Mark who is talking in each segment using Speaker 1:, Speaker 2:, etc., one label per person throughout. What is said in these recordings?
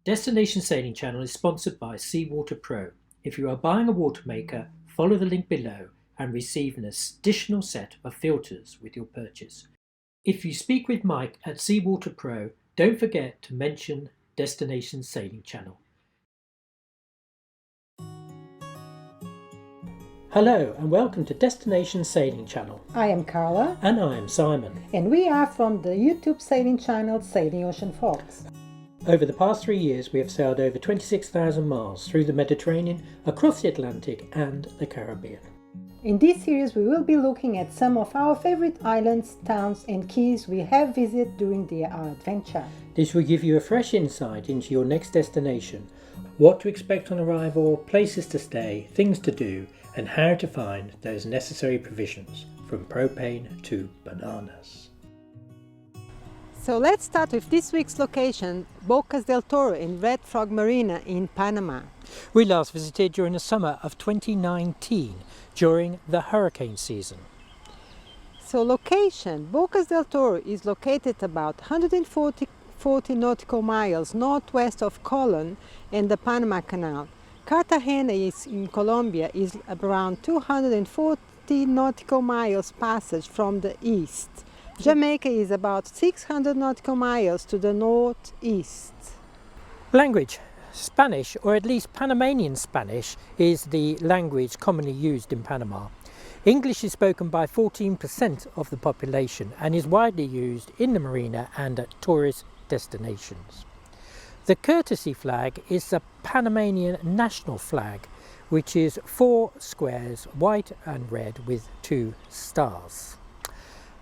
Speaker 1: Destination Sailing Channel is sponsored by Seawater Pro. If you are buying a watermaker, follow the link below and receive an additional set of filters with your purchase. If you speak with Mike at Seawater Pro, don't forget to mention Destination Sailing Channel. Hello and welcome to Destination Sailing Channel.
Speaker 2: I am Carla.
Speaker 1: And I am Simon.
Speaker 2: And we are from the YouTube sailing channel Sailing Ocean Fox.
Speaker 1: Over the past 3 years we have sailed over 26,000 miles through the Mediterranean, across the Atlantic and the Caribbean.
Speaker 2: In this series we will be looking at some of our favorite islands, towns and keys we have visited during our adventure.
Speaker 1: This will give you a fresh insight into your next destination, what to expect on arrival, places to stay, things to do, and how to find those necessary provisions, from propane to bananas.
Speaker 2: So let's start with this week's location, Bocas del Toro in Red Frog Marina in Panama.
Speaker 1: We last visited during the summer of 2019, during the hurricane season.
Speaker 2: So location, Bocas del Toro is located about 140 nautical miles northwest of Colon and the Panama Canal. Cartagena in Colombia is around 240 nautical miles passage from the east. Jamaica is about 600 nautical miles to the northeast.
Speaker 1: Language. Spanish, or at least Panamanian Spanish, is the language commonly used in Panama. English is spoken by 14% of the population and is widely used in the marina and at tourist destinations. The courtesy flag is the Panamanian national flag, which is 4 squares, white and red with 2 stars.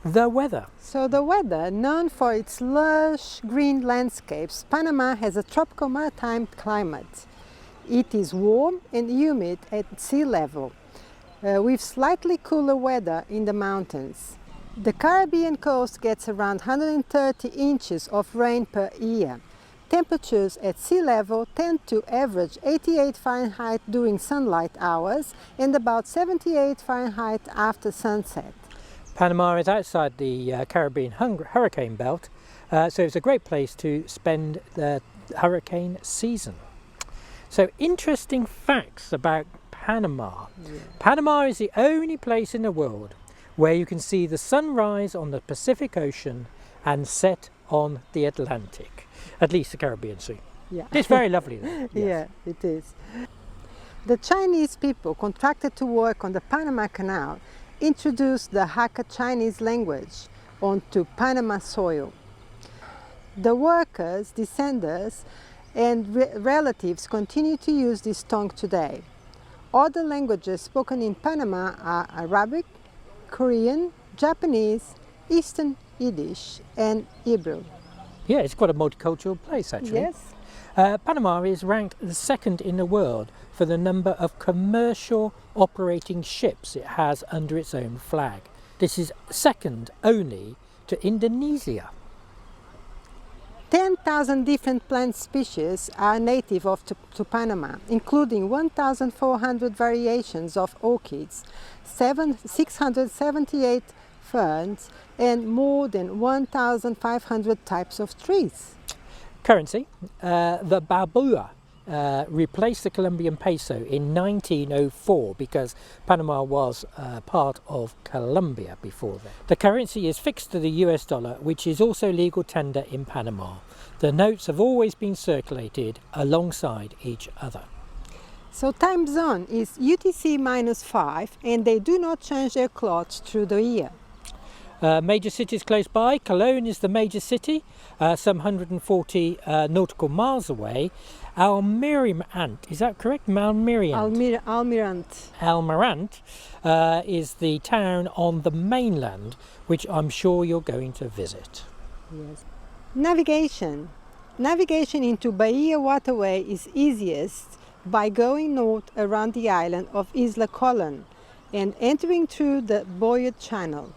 Speaker 1: The weather.
Speaker 2: So the weather, known for its lush green landscapes, Panama has a tropical maritime climate. It is warm and humid at sea level, with slightly cooler weather in the mountains. The Caribbean coast gets around 130 inches of rain per year. Temperatures at sea level tend to average 88 Fahrenheit during sunlight hours and about 78 Fahrenheit after sunset.
Speaker 1: Panama is outside the Caribbean hurricane belt, so it's a great place to spend the hurricane season. So, interesting facts about Panama.
Speaker 2: Yeah.
Speaker 1: Panama is the only place in the world where you can see the sun rise on the Pacific Ocean and set on the Atlantic, at least the Caribbean Sea.
Speaker 2: Yeah.
Speaker 1: It's very lovely there. Yes.
Speaker 2: Yeah, it is. The Chinese people contracted to work on the Panama Canal introduced the Hakka Chinese language onto Panama soil. The workers, descendants and relatives continue to use this tongue today. Other languages spoken in Panama are Arabic, Korean, Japanese, Eastern Yiddish and Hebrew.
Speaker 1: Yeah, it's quite a multicultural place actually.
Speaker 2: Yes.
Speaker 1: Panama is ranked the second in the world for the number of commercial operating ships it has under its own flag. This is second only to Indonesia.
Speaker 2: 10,000 different plant species are native to Panama, including 1,400 variations of orchids, 678 ferns, and more than 1,500 types of trees.
Speaker 1: Currency, the Balboa replaced the Colombian peso in 1904 because Panama was part of Colombia before that. The currency is fixed to the US dollar, which is also legal tender in Panama. The notes have always been circulated alongside each other.
Speaker 2: So time zone is UTC -5 and they do not change their clocks through the year.
Speaker 1: Major cities close by. Cologne is the major city, some 140 nautical miles away. Almirant, is that correct? Almirant is the town on the mainland, which I'm sure you're going to visit.
Speaker 2: Yes. Navigation. Navigation into Bahia waterway is easiest by going north around the island of Isla Colón and entering through the Boyard Channel.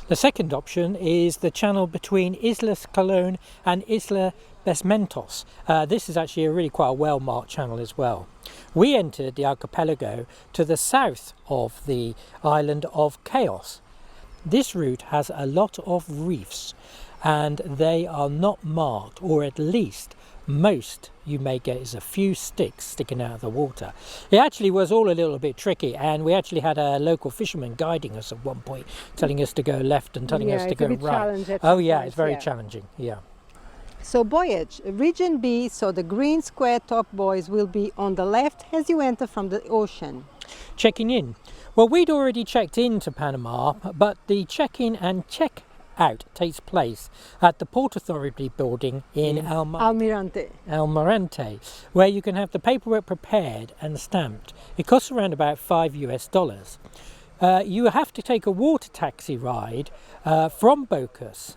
Speaker 1: The second option is the channel between Islas Colón and Isla Besmentos. This is actually a really quite a well-marked channel as well. We entered the archipelago to the south of the island of Chaos. This route has a lot of reefs and they are not marked, or at least Most you may get is a few sticks sticking out of the water. It actually was all a little bit tricky, and we actually had a local fisherman guiding us at one point, telling us to go left and telling us to go right. Oh yeah, it's very challenging. Yeah.
Speaker 2: So voyage, region B, so the green square top buoys will be on the left as you enter from the ocean.
Speaker 1: Checking in. Well, we'd already checked into Panama, but the check-in and check-out takes place at the Port Authority building in
Speaker 2: Almirante,
Speaker 1: where you can have the paperwork prepared and stamped. It costs around about $5 US. You have to take a water taxi ride from Bocas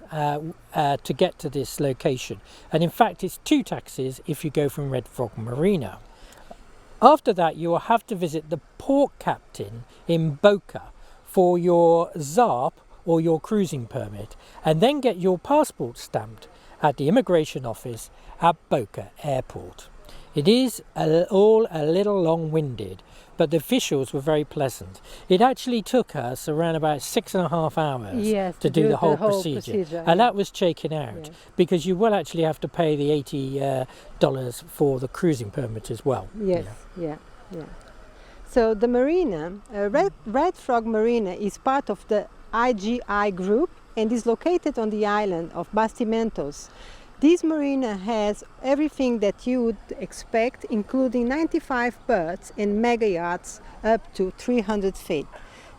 Speaker 1: to get to this location, and in fact it's 2 taxis if you go from Red Frog Marina. After that you will have to visit the port captain in Boca for your ZARP or your cruising permit, and then get your passport stamped at the immigration office at Boca Airport. It is all a little long-winded, but the officials were very pleasant. It actually took us around about 6.5 hours to do the whole procedure. And that was checking out, because you will actually have to pay the $80 for the cruising permit as well.
Speaker 2: Yes, yeah. So the marina, Red Frog Marina, is part of the IGI group and is located on the island of Bastimentos. This marina has everything that you would expect, including 95 berths and mega yachts up to 300 feet.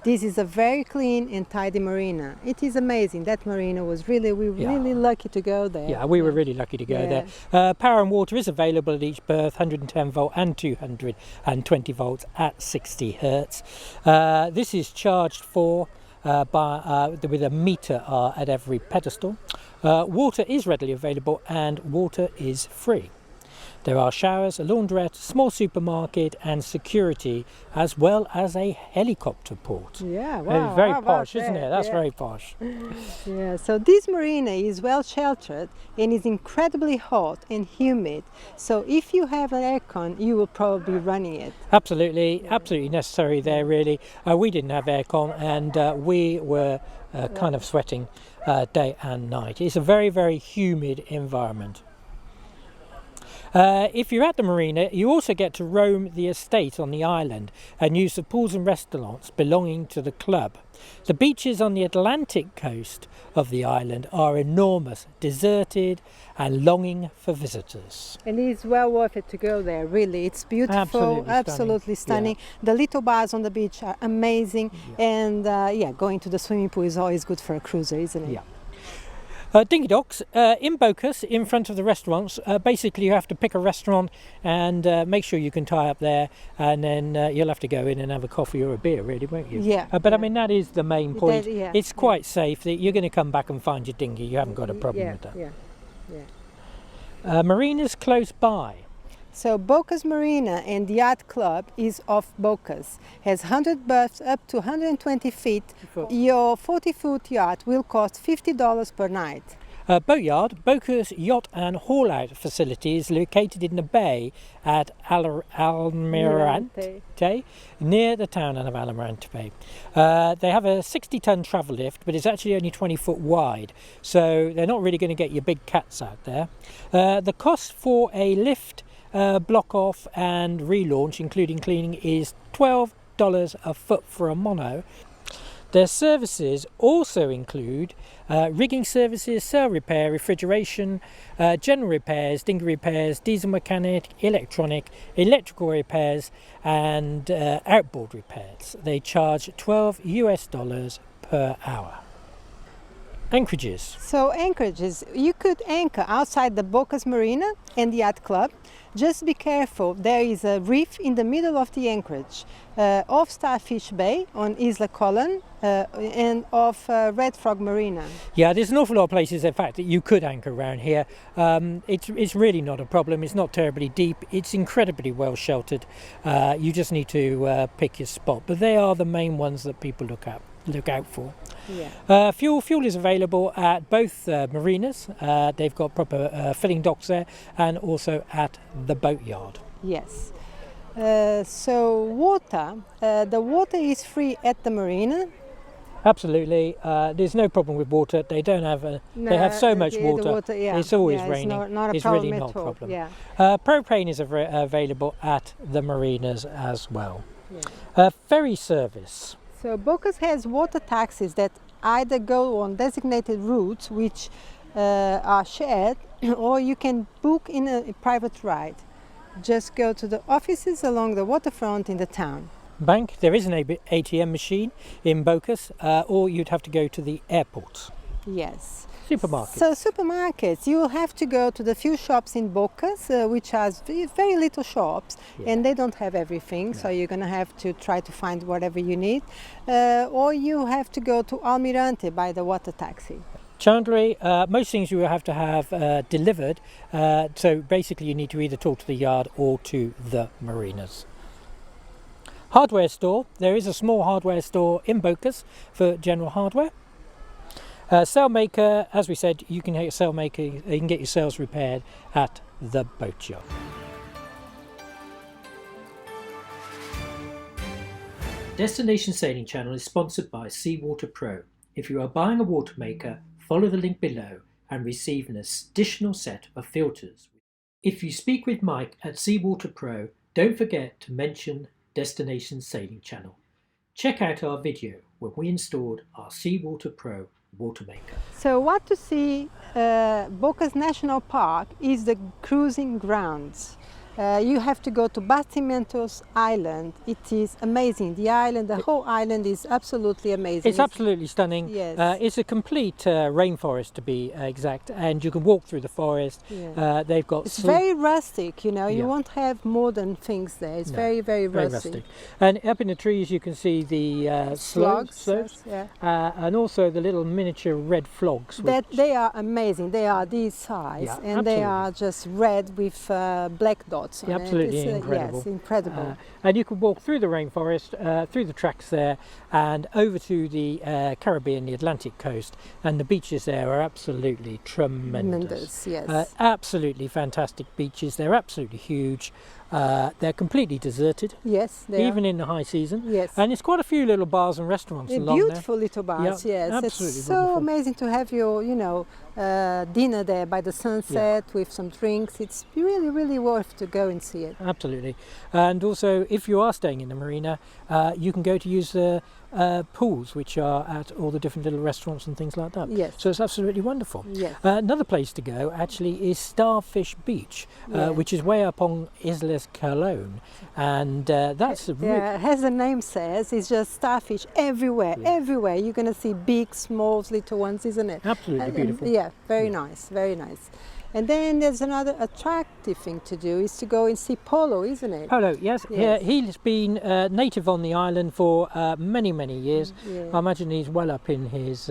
Speaker 2: This is a very clean and tidy marina. It is amazing. That marina was really lucky to go there.
Speaker 1: Yeah, we were really lucky to go there. Power and water is available at each berth, 110 volt and 220 volts at 60 hertz. This is charged for with a meter at every pedestal. Water is readily available and water is free. There are showers, a laundrette, small supermarket and security, as well as a helicopter port.
Speaker 2: Yeah, wow.
Speaker 1: Very posh, isn't it? That's very posh.
Speaker 2: Yeah, so this marina is well sheltered and is incredibly hot and humid. So if you have an aircon, you will probably be running it.
Speaker 1: Absolutely necessary there, really. We didn't have aircon, and we were kind of sweating day and night. It's a very, very humid environment. If you're at the marina, you also get to roam the estate on the island and use the pools and restaurants belonging to the club. The beaches on the Atlantic coast of the island are enormous, deserted and longing for visitors.
Speaker 2: And it's well worth it to go there, really. It's beautiful, absolutely stunning. Yeah. The little bars on the beach are amazing, and going to the swimming pool is always good for a cruiser, isn't it?
Speaker 1: Yeah. Dinghy docks in Bocas, in front of the restaurants. Basically you have to pick a restaurant and make sure you can tie up there, and then you'll have to go in and have a coffee or a beer, really, won't you?
Speaker 2: Yeah.
Speaker 1: But I mean, that is the main point. It's quite safe. That you're going to come back and find your dinghy. You haven't got a problem with that. Marinas close by.
Speaker 2: So Bocas Marina and Yacht Club is off Bocas, has 100 berths up to 120 feet. Your 40-foot yacht will cost $50 per night.
Speaker 1: Boatyard, Bocas Yacht and Haul Out facility is located in the bay at Almirante, near the town of Almirante Bay. They have a 60-ton travel lift, but it's actually only 20 foot wide, so they're not really going to get your big cats out there. The cost for a lift, block off and relaunch, including cleaning, is $12 a foot for a mono. Their services also include rigging services, sail repair, refrigeration, general repairs, dinghy repairs, diesel mechanic, electrical repairs and outboard repairs. They charge $12 per hour. Anchorages.
Speaker 2: So anchorages, you could anchor outside the Bocas Marina and the Yacht Club. Just be careful, there is a reef in the middle of the anchorage, off Starfish Bay on Isla Colon and off Red Frog Marina.
Speaker 1: Yeah, there's an awful lot of places, in fact, that you could anchor around here. It's really not a problem. It's not terribly deep. It's incredibly well sheltered. You just need to pick your spot. But they are the main ones that people look out for.
Speaker 2: Yeah.
Speaker 1: Fuel is available at both marinas. They've got proper filling docks there, and also at the boatyard.
Speaker 2: Yes. So water, the water is free at the marina.
Speaker 1: Absolutely. There's no problem with water. They don't have they have so much
Speaker 2: the
Speaker 1: water.
Speaker 2: water, yeah.
Speaker 1: It's always
Speaker 2: Yeah,
Speaker 1: raining.
Speaker 2: It's not a
Speaker 1: It's
Speaker 2: problem
Speaker 1: really
Speaker 2: at
Speaker 1: not a
Speaker 2: all.
Speaker 1: problem.
Speaker 2: Yeah.
Speaker 1: Propane is available at the marinas as well.
Speaker 2: Yeah.
Speaker 1: Ferry service.
Speaker 2: So Bocas has water taxis that either go on designated routes which are shared, or you can book in a private ride. Just go to the offices along the waterfront in the town.
Speaker 1: Bank, there is an ATM machine in Bocas, or you'd have to go to the airport.
Speaker 2: Yes.
Speaker 1: Supermarkets.
Speaker 2: So supermarkets, you will have to go to the few shops in Bocas, which has very little shops, and they don't have everything, so you're going to have to try to find whatever you need. Or you have to go to Almirante by the water taxi.
Speaker 1: Chandlery, most things you will have to have delivered, so basically you need to either talk to the yard or to the marinas. Hardware store, there is a small hardware store in Bocas for general hardware. Sailmaker, as we said, you can get your sailmaker, you can get your sails repaired at the boat yard. Destination Sailing Channel is sponsored by Seawater Pro. If you are buying a watermaker, follow the link below and receive an additional set of filters. If you speak with Mike at Seawater Pro, don't forget to mention Destination Sailing Channel. Check out our video when we installed our Seawater Pro watermaker.
Speaker 2: So what to see Bocas National Park is the cruising grounds. You have to go to Bastimentos Island. It is amazing. The island, the whole island is absolutely amazing.
Speaker 1: It's absolutely stunning.
Speaker 2: Yes.
Speaker 1: It's a complete rainforest to be exact, and you can walk through the forest.
Speaker 2: Yeah.
Speaker 1: They've got
Speaker 2: It's very rustic, you know. You
Speaker 1: Yeah.
Speaker 2: won't have modern things there. It's
Speaker 1: No,
Speaker 2: very, very
Speaker 1: very
Speaker 2: rustic.
Speaker 1: rustic. And up in the trees you can see the slopes,
Speaker 2: Yeah.
Speaker 1: and also the little miniature red frogs.
Speaker 2: That they are amazing. They are this size,
Speaker 1: Yeah,
Speaker 2: and they
Speaker 1: absolutely.
Speaker 2: are just red with black dots on
Speaker 1: Yeah,
Speaker 2: it.
Speaker 1: absolutely
Speaker 2: It's,
Speaker 1: incredible.
Speaker 2: Yes, incredible.
Speaker 1: And you can walk through the rainforest, through the tracks there, and over to the Caribbean, the Atlantic coast, and the beaches there are absolutely tremendous.
Speaker 2: Yes.
Speaker 1: Absolutely fantastic beaches. They're absolutely huge. They're completely deserted,
Speaker 2: Yes, they
Speaker 1: even
Speaker 2: are.
Speaker 1: in the high season.
Speaker 2: Yes.
Speaker 1: And it's quite a few little bars and restaurants
Speaker 2: They're
Speaker 1: along
Speaker 2: beautiful little bars,
Speaker 1: Yeah,
Speaker 2: yes.
Speaker 1: absolutely
Speaker 2: It's so
Speaker 1: wonderful.
Speaker 2: amazing to have your, dinner there by the sunset with some drinks. It's really, really worth to go and see it.
Speaker 1: there. Absolutely. And also, if you are staying in the marina, you can go to use the pools, which are at all the different little restaurants and things like that.
Speaker 2: Yes.
Speaker 1: So it's absolutely wonderful.
Speaker 2: Yes.
Speaker 1: Another place to go actually is Starfish Beach,
Speaker 2: Yeah.
Speaker 1: which is way up on Islas Colón, and that's a
Speaker 2: Yeah, as the name says, it's just starfish everywhere,
Speaker 1: Yeah.
Speaker 2: everywhere. You're going to see big, small, little ones, isn't it?
Speaker 1: absolutely beautiful.
Speaker 2: Yeah, very nice, very nice. And then there's another attractive thing to do is to go and see Polo, isn't it?
Speaker 1: Polo, yes.
Speaker 2: Yes.
Speaker 1: He's been native on the island for many, many years.
Speaker 2: Yeah.
Speaker 1: I imagine he's well up in his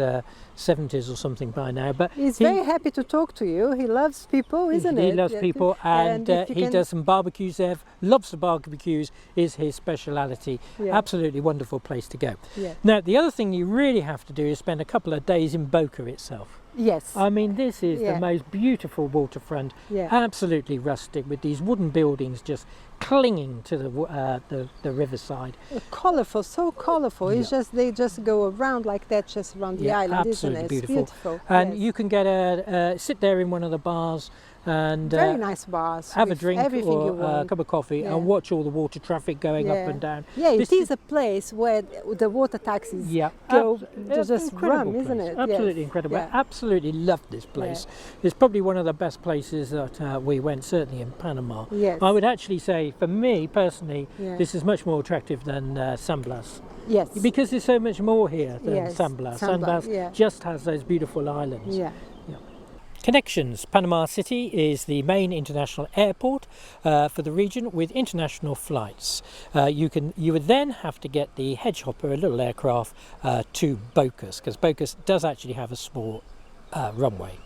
Speaker 1: 70s or something by now. But
Speaker 2: He's very happy to talk to you. He loves people, isn't
Speaker 1: he
Speaker 2: it?
Speaker 1: loves
Speaker 2: Yeah.
Speaker 1: people, and
Speaker 2: if you
Speaker 1: he
Speaker 2: can-
Speaker 1: does some barbecues there. Lobster barbecues is his speciality.
Speaker 2: Yeah.
Speaker 1: Absolutely wonderful place to go.
Speaker 2: Yeah.
Speaker 1: Now, the other thing you really have to do is spend a couple of days in Boca itself.
Speaker 2: Yes.
Speaker 1: I mean, this is
Speaker 2: Yeah.
Speaker 1: the most beautiful waterfront,
Speaker 2: Yeah.
Speaker 1: absolutely rustic, with these wooden buildings just clinging to the riverside.
Speaker 2: Colourful, so colourful. It's
Speaker 1: Yeah.
Speaker 2: just they just go around like that, just around the
Speaker 1: Yeah,
Speaker 2: island, isn't
Speaker 1: absolutely
Speaker 2: it?
Speaker 1: beautiful.
Speaker 2: It's beautiful.
Speaker 1: And
Speaker 2: yes.
Speaker 1: you can get sit there in one of the bars and
Speaker 2: very nice bars.
Speaker 1: have a
Speaker 2: with
Speaker 1: drink
Speaker 2: everything you
Speaker 1: or a
Speaker 2: want.
Speaker 1: cup of coffee
Speaker 2: Yeah.
Speaker 1: and watch all the water traffic going up
Speaker 2: Yeah.
Speaker 1: and down.
Speaker 2: Yeah,
Speaker 1: This
Speaker 2: it is a place where the water taxis
Speaker 1: Yeah,
Speaker 2: go
Speaker 1: it's
Speaker 2: to just
Speaker 1: incredible
Speaker 2: run, isn't
Speaker 1: place.
Speaker 2: it?
Speaker 1: Absolutely
Speaker 2: Yes.
Speaker 1: incredible.
Speaker 2: Yeah.
Speaker 1: Absolutely loved this place. It's probably one of the best places that we went, certainly in Panama.
Speaker 2: Yes.
Speaker 1: I would actually say, for me personally,
Speaker 2: Yeah.
Speaker 1: this is much more attractive than San Blas.
Speaker 2: Yes.
Speaker 1: Because there's so much more here than
Speaker 2: Yes,
Speaker 1: San Blas.
Speaker 2: San
Speaker 1: San
Speaker 2: Blas,
Speaker 1: Blas
Speaker 2: yeah.
Speaker 1: just has those beautiful islands.
Speaker 2: Yeah.
Speaker 1: Connections. Panama City is the main international airport for the region with international flights. You would then have to get the Hedgehopper, a little aircraft, to Bocas, because Bocas does actually have a small runway.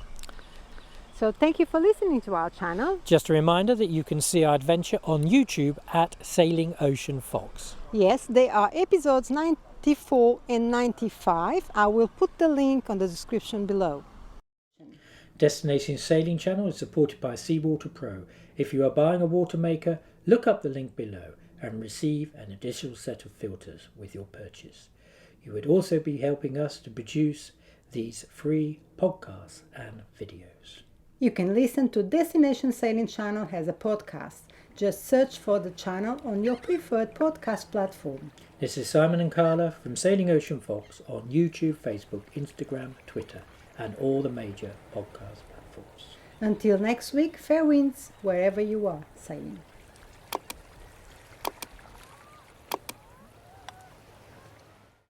Speaker 2: So thank you for listening to our channel.
Speaker 1: Just a reminder that you can see our adventure on YouTube at Sailing Ocean Fox.
Speaker 2: Yes, they are episodes 94 and 95. I will put the link on the description below.
Speaker 1: Destination Sailing Channel is supported by Seawater Pro. If you are buying a watermaker, look up the link below and receive an additional set of filters with your purchase. You would also be helping us to produce these free podcasts and videos.
Speaker 2: You can listen to Destination Sailing Channel as a podcast. Just search for the channel on your preferred podcast platform.
Speaker 1: This is Simon and Carla from Sailing Ocean Fox on YouTube, Facebook, Instagram, Twitter, and all the major podcast platforms.
Speaker 2: Until next week, fair winds wherever you are sailing.